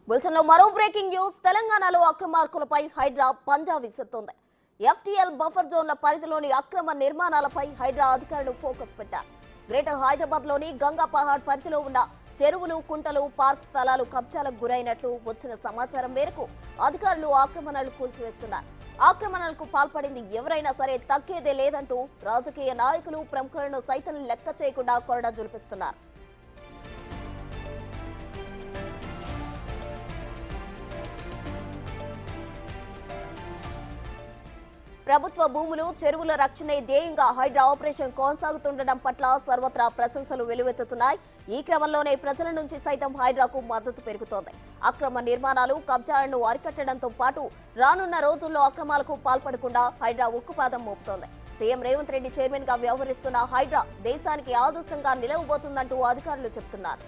బులెటిన్లో మరో breaking news. తెలంగాణలో అక్రమార్కులపై హైడ్రా పంజా విసురుతోంది. ఎఫ్టీఎల్ బఫర్ జోన్ల పరిధిలోని అక్రమ నిర్మాణాలపై హైడ్రా అధికారులు ఫోకస్ పెట్టారు. గ్రేటర్ హైదరాబాద్ లోని గంగా పహాడ్ పరిధిలో ఉన్న చెరువులు, కుంటలు, పార్క్ స్థలాలు కబ్జాలకు గురైనట్లు వచ్చిన సమాచారం మేరకు అధికారులు ఆక్రమణలు కూల్చివేస్తున్నారు. ఆక్రమణలకు పాల్పడింది ఎవరైనా సరే తగ్గేదే లేదంటూ రాజకీయ నాయకులు, ప్రముఖులను సైతం లెక్క చేయకుండా కొరడా జులిపిస్తున్నారు. ప్రభుత్వ భూములు, చెరువుల రక్షణే ధ్యేయంగా హైడ్రా ఆపరేషన్ కొనసాగుతుండడం పట్ల సర్వత్రా ప్రశంసలు వెల్లువెత్తుతున్నాయి. ఈ క్రమంలోనే ప్రజల నుంచి సైతం హైడ్రాకు మద్దతు పెరుగుతోంది. అక్రమ నిర్మాణాలు, కబ్జాలను అరికట్టడంతో పాటు రానున్న రోజుల్లో అక్రమాలకు పాల్పడకుండా హైడ్రా ఉక్కుపాదం మోపుతోంది. సీఎం రేవంత్ రెడ్డి చైర్మన్ గా వ్యవహరిస్తున్న హైడ్రా దేశానికి ఆదర్శంగా నిలవబోతుందంటూ అధికారులు చెబుతున్నారు.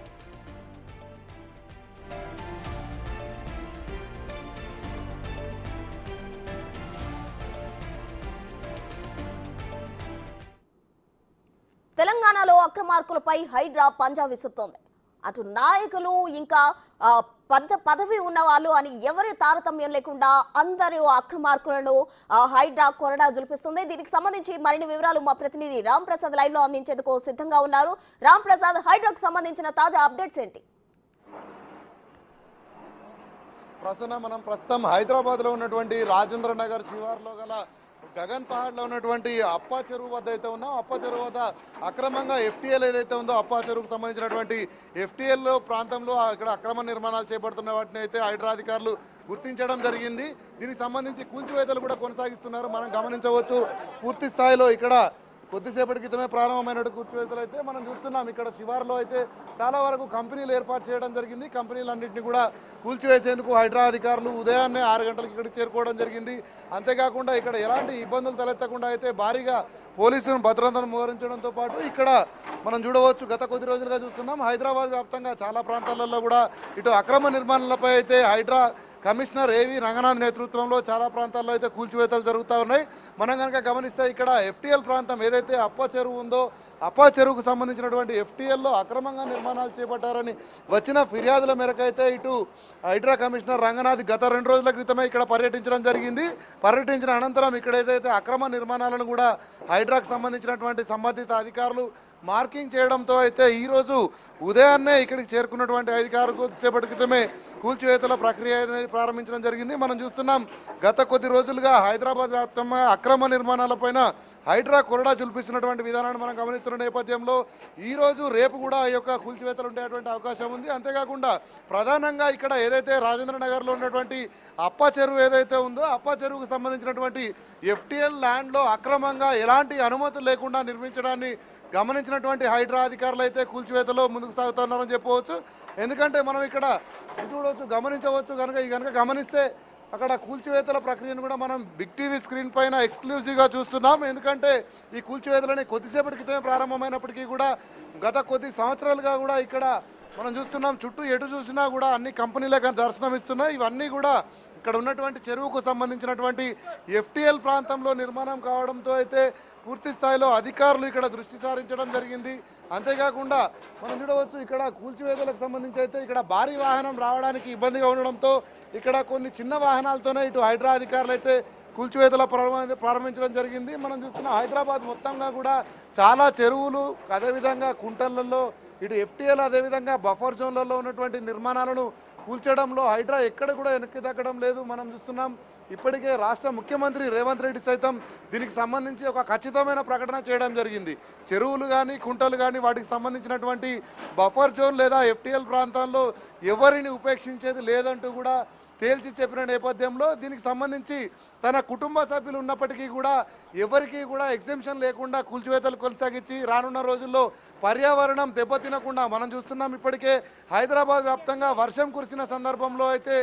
తెలంగాణలో అక్రమార్కులపై హైడ్రా పంజా విసురుతోంది. అటు నాయకులు, ఇంకా పదవి ఉన్న వాళ్ళు అని ఎవరి తారతమ్యం లేకుండా అందరూ అక్రమార్కులను హైడ్రా కొరడా జులిపిస్తుంది. దీనికి సంబంధించి మరిన్ని వివరాలు మా ప్రతినిధి రామ్ ప్రసాద్ లైవ్ లో అందించేందుకు సిద్ధంగా ఉన్నారు. రామ్ ప్రసాద్, హైడ్రాకు సంబంధించిన తాజా అప్డేట్స్ ఏంటి? మనం ప్రస్తుతం హైదరాబాద్ లో ఉన్నటువంటి రాజేంద్ర నగర్ శివార్లో గల గగన్ పహాడ్ లో ఉన్నటువంటి అప్పా చెరువు వద్ద అయితే ఉన్నాం. అప్పా చెరువు వద్ద అక్రమంగా ఎఫ్టీఎల్ ఏదైతే ఉందో అప్పా చెరువుకు సంబంధించినటువంటి ఎఫ్టీఎల్ ప్రాంతంలో ఇక్కడ అక్రమ నిర్మాణాలు చేపడుతున్న వాటిని అయితే హైడ్రా అధికారులు గుర్తించడం జరిగింది. దీనికి సంబంధించి కూల్చివేతలు కూడా కొనసాగిస్తున్నారు. మనం గమనించవచ్చు, పూర్తి స్థాయిలో ఇక్కడ కొద్దిసేపటి క్రితమే ప్రారంభమైన కూల్చివేతలు అయితే మనం చూస్తున్నాం. ఇక్కడ శివార్లో అయితే చాలా వరకు కంపెనీలు ఏర్పాటు చేయడం జరిగింది. కంపెనీలన్నింటినీ కూడా కూల్చివేసేందుకు హైడ్రా అధికారులు ఉదయాన్నే 6 గంటలకు ఇక్కడికి చేరుకోవడం జరిగింది. అంతేకాకుండా ఇక్కడ ఎలాంటి ఇబ్బందులు తలెత్తకుండా అయితే భారీగా పోలీసులను భద్రతను మోహరించడంతో పాటు ఇక్కడ మనం చూడవచ్చు, గత కొద్ది రోజులుగా చూస్తున్నాం హైదరాబాద్ వ్యాప్తంగా చాలా ప్రాంతాలలో కూడా ఇటు అక్రమ నిర్మాణాలపై అయితే హైడ్రా కమిషనర్ ఏవి రంగనాథ్ నేతృత్వంలో చాలా ప్రాంతాల్లో అయితే కూల్చివేతలు జరుగుతూ ఉన్నాయి. మనం కనుక గమనిస్తే ఇక్కడ ఎఫ్టీఎల్ ప్రాంతం ఏదైతే అప్పా చెరువు ఉందో అప్పా చెరువుకు సంబంధించినటువంటి ఎఫ్టీఎల్లో అక్రమంగా నిర్మాణాలు చేపట్టారని వచ్చిన ఫిర్యాదుల మేరకు అయితే ఇటు హైడ్రా కమిషనర్ రంగనాథ్ గత 2 రోజుల క్రితమే ఇక్కడ పర్యటించడం జరిగింది. పర్యటించిన అనంతరం ఇక్కడ ఏదైతే అక్రమ నిర్మాణాలను కూడా హైడ్రాకు సంబంధించినటువంటి సంబంధిత అధికారులు మార్కింగ్ చేయడంతో అయితే ఈరోజు ఉదయాన్నే ఇక్కడికి చేరుకున్నటువంటి అధికారులు కొద్దిసేపటి క్రితమే కూల్చివేతల ప్రక్రియ అనేది ప్రారంభించడం జరిగింది. మనం చూస్తున్నాం, గత కొద్ది రోజులుగా హైదరాబాద్ వ్యాప్తంగా అక్రమ నిర్మాణాలపైన హైడ్రా కొరడా చూపిస్తున్నటువంటి విధానాన్ని మనం గమనిస్తున్న నేపథ్యంలో ఈరోజు రేపు కూడా ఈ యొక్క కూల్చివేతలు ఉండేటువంటి అవకాశం ఉంది. అంతేకాకుండా ప్రధానంగా ఇక్కడ ఏదైతే రాజేంద్ర నగర్లో ఉన్నటువంటి అప్పా చెరువు ఏదైతే ఉందో అప్పా చెరువుకు సంబంధించినటువంటి ఎఫ్టీఎల్ ల్యాండ్లో అక్రమంగా ఎలాంటి అనుమతులు లేకుండా నిర్మించడాన్ని గమనించినటువంటి హైడ్రా అధికారులు అయితే కూల్చివేతలో ముందుకు సాగుతున్నారని చెప్పవచ్చు. ఎందుకంటే మనం ఇక్కడ చూడవచ్చు, గమనించవచ్చు, కనుక గమనిస్తే అక్కడ కూల్చివేతల ప్రక్రియను కూడా మనం బిగ్ టీవీ స్క్రీన్ పైన ఎక్స్క్లూజివ్గా చూస్తున్నాం. ఎందుకంటే ఈ కూల్చివేతలని కొద్దిసేపటి క్రితమే ప్రారంభమైనప్పటికీ కూడా గత కొద్ది సంవత్సరాలుగా కూడా ఇక్కడ మనం చూస్తున్నాం, చుట్టూ ఎటు చూసినా కూడా అన్ని కంపెనీలకు దర్శనమిస్తున్నాయి. ఇవన్నీ కూడా ఇక్కడ ఉన్నటువంటి చెరువుకు సంబంధించినటువంటి ఎఫ్టీఎల్ ప్రాంతంలో నిర్మాణం కావడంతో అయితే పూర్తి స్థాయిలో అధికారులు ఇక్కడ దృష్టి సారించడం జరిగింది. అంతేకాకుండా మనం చూడవచ్చు, ఇక్కడ కూల్చివేతలకు సంబంధించి అయితే ఇక్కడ భారీ వాహనం రావడానికి ఇబ్బందిగా ఉండడంతో ఇక్కడ కొన్ని చిన్న వాహనాలతోనే ఇటు హైడ్రా అధికారులు అయితే కూల్చివేతల ప్రారంభించడం జరిగింది. మనం చూస్తున్న హైదరాబాద్ మొత్తంగా కూడా చాలా చెరువులు, అదేవిధంగా కుంటలలో ఇటు ఎఫ్టీఎల్, అదేవిధంగా బఫర్ జోన్లలో ఉన్నటువంటి నిర్మాణాలను కూల్చడంలో హైడ్రా ఎక్కడ కూడా వెనక్కి తగ్గడం లేదు. మనం చూస్తున్నాం, ఇప్పటికే రాష్ట్ర ముఖ్యమంత్రి రేవంత్ రెడ్డి సైతం దీనికి సంబంధించి ఒక ఖచ్చితమైన ప్రకటన చేయడం జరిగింది. చెరువులు కానీ, కుంటలు కానీ వాటికి సంబంధించినటువంటి బఫర్ జోన్ లేదా ఎఫ్టీఎల్ ప్రాంతాల్లో ఎవరిని ఉపేక్షించేది లేదంటూ కూడా తేల్చి చెప్పిన నేపథ్యంలో దీనికి సంబంధించి తన కుటుంబ సభ్యులు ఉన్నప్పటికీ కూడా ఎవరికీ కూడా ఎగ్జెంప్షన్ లేకుండా కూల్చివేతలు కొనసాగించి రానున్న రోజుల్లో పర్యావరణం దెబ్బతినకుండా మనం చూస్తున్నాం. ఇప్పటికే హైదరాబాద్ వ్యాప్తంగా వర్షం కురిసిన సందర్భంలో అయితే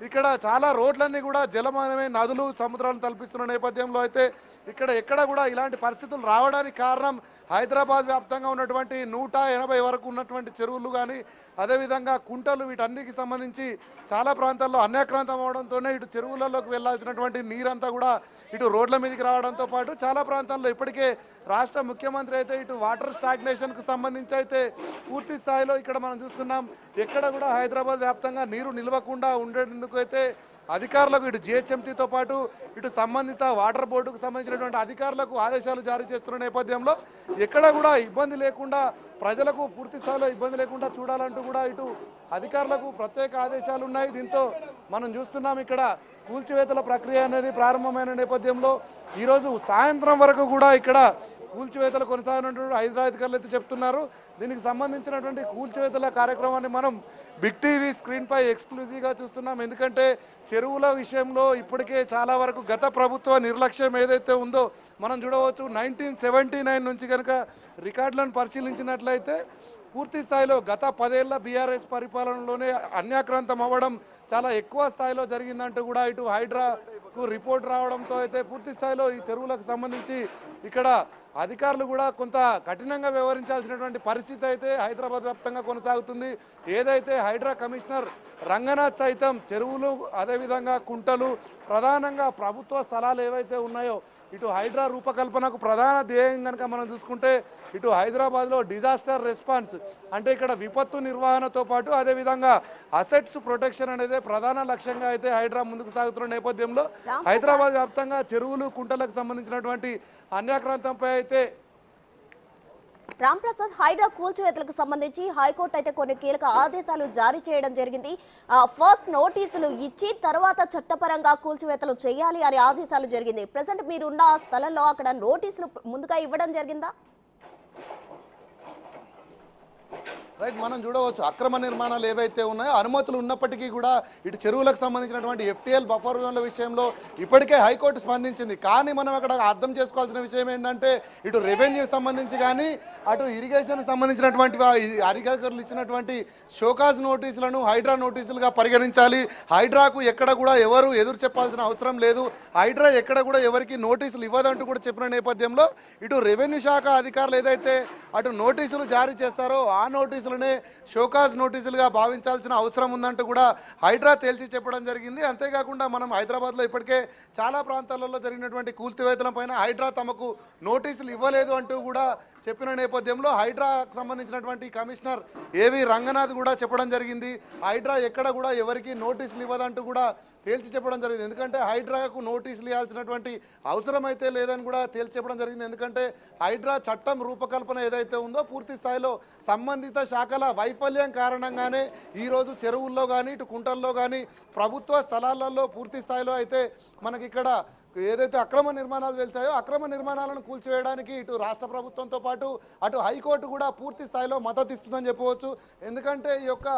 ఇక్కడ చాలా రోడ్లన్నీ కూడా జలమయమై నదులు, సముద్రాలను తలపిస్తున్న నేపథ్యంలో అయితే ఎక్కడ కూడా ఇలాంటి పరిస్థితులు రావడానికి కారణం హైదరాబాద్ వ్యాప్తంగా ఉన్నటువంటి 180 వరకు ఉన్నటువంటి చెరువులు కానీ, అదేవిధంగా కుంటలు వీటన్నిటికి సంబంధించి చాలా ప్రాంతాల్లో అన్యాక్రాంతం అవడంతోనే ఇటు చెరువులలోకి వెళ్లాల్సినటువంటి నీరంతా కూడా ఇటు రోడ్ల మీదకి రావడంతో పాటు చాలా ప్రాంతాల్లో ఇప్పటికే రాష్ట్ర ముఖ్యమంత్రి అయితే ఇటు వాటర్ స్టాగ్నేషన్కు సంబంధించి అయితే పూర్తి స్థాయిలో ఇక్కడ మనం చూస్తున్నాం. ఎక్కడ కూడా హైదరాబాద్ వ్యాప్తంగా నీరు నిలవకుండా ఉండేందుకు అయితే అధికారులకు ఇటు జిహెచ్ఎంసీతో పాటు ఇటు సంబంధిత వాటర్ బోర్డుకు సంబంధించినటువంటి అధికారులకు ఆదేశాలు జారీ చేస్తున్న నేపథ్యంలో ఎక్కడ కూడా ఇబ్బంది లేకుండా ప్రజలకు పూర్తి స్థాయిలో ఇబ్బంది లేకుండా చూడాలంటూ కూడా ఇటు అధికారులకు ప్రత్యేక ఆదేశాలు ఉన్నాయి. దీంతో మనం చూస్తున్నాం ఇక్కడ కూల్చివేతల ప్రక్రియ అనేది ప్రారంభమైన నేపథ్యంలో ఈరోజు సాయంత్రం వరకు కూడా ఇక్కడ కూల్చివేతలు కొనసాగినటువంటి హైదరాబాద్ అధికారులు అయితే చెప్తున్నారు. దీనికి సంబంధించినటువంటి కూల్చివేతల కార్యక్రమాన్ని మనం బిగ్ టీవీ స్క్రీన్పై ఎక్స్క్లూజివ్గా చూస్తున్నాం. ఎందుకంటే చెరువుల విషయంలో ఇప్పటికే చాలా వరకు గత ప్రభుత్వ నిర్లక్ష్యం ఏదైతే ఉందో మనం చూడవచ్చు. 1979 నుంచి కనుక రికార్డులను పరిశీలించినట్లయితే పూర్తి స్థాయిలో గత 10 ఏళ్ల బీఆర్ఎస్ పరిపాలనలోనే అన్యాక్రాంతం అవ్వడం చాలా ఎక్కువ స్థాయిలో జరిగిందంటూ కూడా ఇటు హైడ్రాకు రిపోర్ట్ రావడంతో అయితే పూర్తి స్థాయిలో ఈ చెరువులకు సంబంధించి ఇక్కడ అధికారులు కూడా కొంత కఠినంగా వ్యవహరించాల్సినటువంటి పరిస్థితి అయితే హైదరాబాద్ వ్యాప్తంగా కొనసాగుతుంది. ఏదైతే హైడ్రా కమిషనర్ రంగనాథ్ సైతం చెరువులు అదేవిధంగా కుంటలు ప్రధానంగా ప్రభుత్వ స్థలాలు ఏవైతే ఉన్నాయో ఇటు హైడ్రా రూపకల్పనకు ప్రధాన ధ్యేయం కనుక మనం చూసుకుంటే ఇటు హైదరాబాద్లో డిజాస్టర్ రెస్పాన్స్ అంటే ఇక్కడ విపత్తు నిర్వహణతో పాటు అదేవిధంగా అసెట్స్ ప్రొటెక్షన్ అనేది ప్రధాన లక్ష్యంగా అయితే హైడ్రా ముందుకు సాగుతున్న నేపథ్యంలో హైదరాబాద్ వ్యాప్తంగా చెరువులు కుంటలకు సంబంధించినటువంటి అన్యాక్రాంతంపై అయితే రాంప్రసాద్, హైడ్రా కూల్చివేతలకు సంబంధించి హైకోర్టు అయితే కొన్ని కీలక ఆదేశాలు జారీ చేయడం జరిగింది. ఫస్ట్ నోటీసులు ఇచ్చి తర్వాత చట్టపరంగా కూల్చివేతలు చేయాలి అనే ఆదేశాలు జరిగింది. ప్రెసెంట్ మీరున్న స్థలంలో అక్కడ నోటీసులు ముందుగా ఇవ్వడం జరిగిందా? రైట్, మనం చూడవచ్చు అక్రమ నిర్మాణాలు ఏవైతే ఉన్నాయో అనుమతులు ఉన్నప్పటికీ కూడా ఇటు చెరువులకు సంబంధించినటువంటి FTL బఫర్ జోన్ల విషయంలో ఇప్పటికే హైకోర్టు స్పందించింది. కానీ మనం అక్కడ అర్థం చేసుకోవాల్సిన విషయం ఏంటంటే ఇటు రెవెన్యూ సంబంధించి కానీ అటు ఇరిగేషన్ సంబంధించినటువంటి అధికారులు ఇచ్చినటువంటి షోకాజ్ నోటీసులను హైడ్రా నోటీసులుగా పరిగణించాలి. హైడ్రాకు ఎక్కడ కూడా ఎవరు ఎదురు చెప్పాల్సిన అవసరం లేదు. హైడ్రా ఎక్కడ కూడా ఎవరికి నోటీసులు ఇవ్వదంటూ కూడా చెప్పిన నేపథ్యంలో ఇటు రెవెన్యూ శాఖ అధికారులు ఏదైతే అటు నోటీసులు జారీ చేస్తారో ఆ నోటీసులనే షోకాజ్ నోటీసులుగా భావించాల్సిన అవసరం ఉందంటూ కూడా హైడ్రా తేల్చి చెప్పడం జరిగింది. అంతేకాకుండా మనం హైదరాబాద్లో ఇప్పటికే చాలా ప్రాంతాలలో జరిగినటువంటి కూల్చివేతలపైన హైడ్రా తమకు నోటీసులు ఇవ్వలేదు అంటూ కూడా చెప్పిన నేపథ్యంలో హైడ్రాకు సంబంధించినటువంటి కమిషనర్ ఏవి రంగనాథ్ కూడా చెప్పడం జరిగింది. హైడ్రా ఎక్కడ కూడా ఎవరికి నోటీసులు ఇవ్వదంటూ కూడా తేల్చి చెప్పడం జరిగింది. ఎందుకంటే హైడ్రాకు నోటీసులు ఇవ్వాల్సినటువంటి అవసరం అయితే లేదని కూడా తేల్చి చెప్పడం జరిగింది. ఎందుకంటే హైడ్రా చట్టం రూపకల్పన ఏదైతే ఉందో పూర్తి స్థాయిలో సంబంధిత శాఖల వైఫల్యం కారణంగానే ఈరోజు చెరువుల్లో కానీ ఇటు కుంటల్లో కానీ ప్రభుత్వ స్థలాలలో పూర్తి స్థాయిలో అయితే మనకి ఇక్కడ ఏదైతే అక్రమ నిర్మాణాలు వెలిచాయో అక్రమ నిర్మాణాలను కూల్చివేయడానికి ఇటు రాష్ట్ర ప్రభుత్వంతో పాటు అటు హైకోర్టు కూడా పూర్తి స్థాయిలో మద్దతు ఇస్తుందని చెప్పవచ్చు. ఎందుకంటే ఈ యొక్క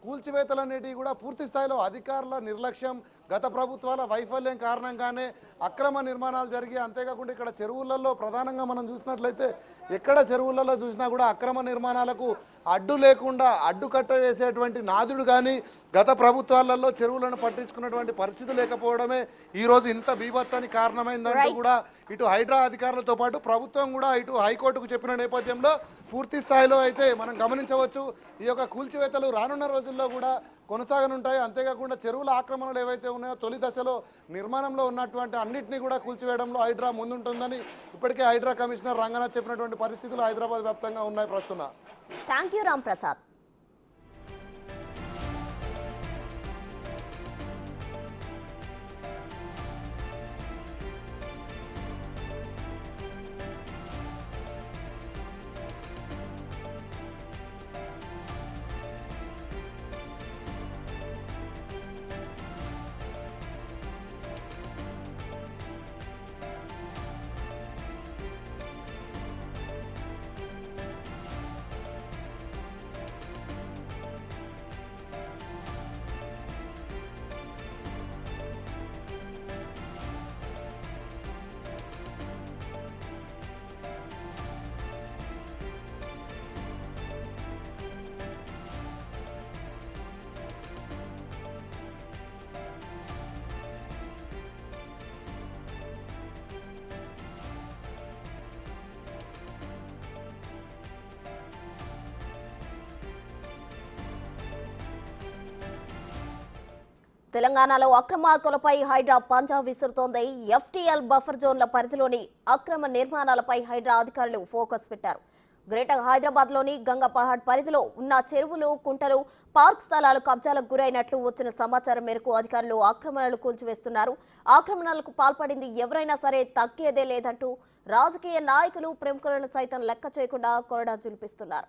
కూల్చివేతలు అనేటివి కూడా పూర్తి స్థాయిలో అధికారుల నిర్లక్ష్యం గత ప్రభుత్వాల వైఫల్యం కారణంగానే అక్రమ నిర్మాణాలు జరిగి అంతేకాకుండా ఇక్కడ చెరువులలో ప్రధానంగా మనం చూసినట్లయితే ఎక్కడ చెరువులలో చూసినా కూడా అక్రమ నిర్మాణాలకు అడ్డు లేకుండా అడ్డుకట్ట వేసేటువంటి నాదుడు కానీ గత ప్రభుత్వాలలో చెరువులను పట్టించుకున్నటువంటి పరిస్థితి లేకపోవడమే ఈరోజు ఇంత బీభత్సానికి కారణమైందంటూ కూడా ఇటు హైడ్రా అధికారులతో పాటు ప్రభుత్వం కూడా ఇటు హైకోర్టుకు చెప్పిన నేపథ్యంలో పూర్తి స్థాయిలో అయితే మనం గమనించవచ్చు. ఈ యొక్క కూల్చివేతలు రానున్న రోజుల్లో కూడా కొనసాగనుంటాయి. అంతేకాకుండా చెరువుల ఆక్రమణలు ఏవైతే ఉన్నాయో తొలి దశలో నిర్మాణంలో ఉన్నటువంటి అన్నింటినీ కూడా కూల్చివేయడంలో హైడ్రా ముందుంటుందని ఇప్పటికే హైడ్రా కమిషనర్ రంగనాథ్ చెప్పినటువంటి పరిస్థితులు హైదరాబాద్ వ్యాప్తంగా ఉన్నాయి ప్రస్తుతం. Thank you Ramprasad. తెలంగాణలో అక్రమార్కులపై హైడ్రా పంజా విసురుతోంది. ఎఫ్టీఎల్ బఫర్ జోన్ల పరిధిలోని అక్రమ నిర్మాణాలపై హైడ్రా అధికారులు ఫోకస్ పెట్టారు. గ్రేటర్ హైదరాబాద్ లోని గంగాపహాడ్ పరిధిలో ఉన్న చెరువులు, కుంటలు, పార్క్ స్థలాలు కబ్జాలకు గురైనట్లు వచ్చిన సమాచారం మేరకు అధికారులు ఆక్రమణలు కూల్చివేస్తున్నారు. ఆక్రమణలకు పాల్పడింది ఎవరైనా సరే తగ్గేదే లేదంటూ రాజకీయ నాయకులు, ప్రముఖులను సైతం లెక్క చేయకుండా కొరడా జులిపిస్తున్నారు.